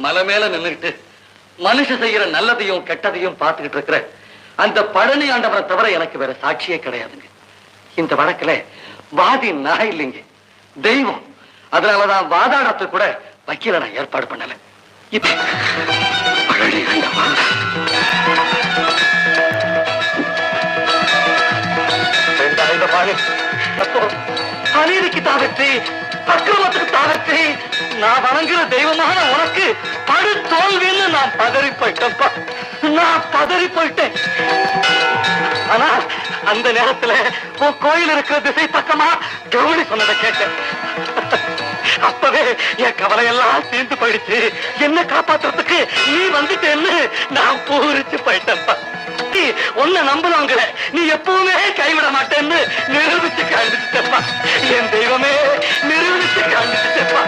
மலை மேல நின்னுகிட்டு மனுஷ செய்யற நல்லதையும் கெட்டதையும் பார்த்துக்கிட்டு இருக்கிற அந்த பழனி ஆண்டவரை தவிர எனக்கு வேற சாட்சியே கிடையாதுங்க. இந்த வழக்குல வாதி நான் இல்லைங்க, தெய்வம். அதனாலதான் வாதாடத்து கூட வக்கீல நான் ஏற்பாடு பண்ணல. பழனி ஆண்டவா, அநீதிக்கு தாவற்றி, அக்கிரமத்துக்கு தாவற்றி நான் வணங்குற தெய்வமான உனக்கு படு தோல்வின்னு நான் பதறி போயிட்டேன்ப்பா. நான் பதறி போயிட்டேன். ஆனா அந்த நேரத்துல உன் கோயில் இருக்கிற திசை பக்கமா கவுனி சொன்னதை கேட்டேன். அப்பவே என் கவலையெல்லாம் தீர்ந்து போயிடுச்சு. என்ன காப்பாத்துறதுக்கு நீ வந்துட்டேன்னு நான் பூரிச்சு போயிட்டேன்ப்பா. உன்னை நம்புறவங்கள நீ எப்பவுமே கைவிட மாட்டேன்னு நிரூபிச்சு காண்பிச்சுட்டப்பா. என் தெய்வமே நிரூபிச்சு காண்பிச்சுட்டப்பா.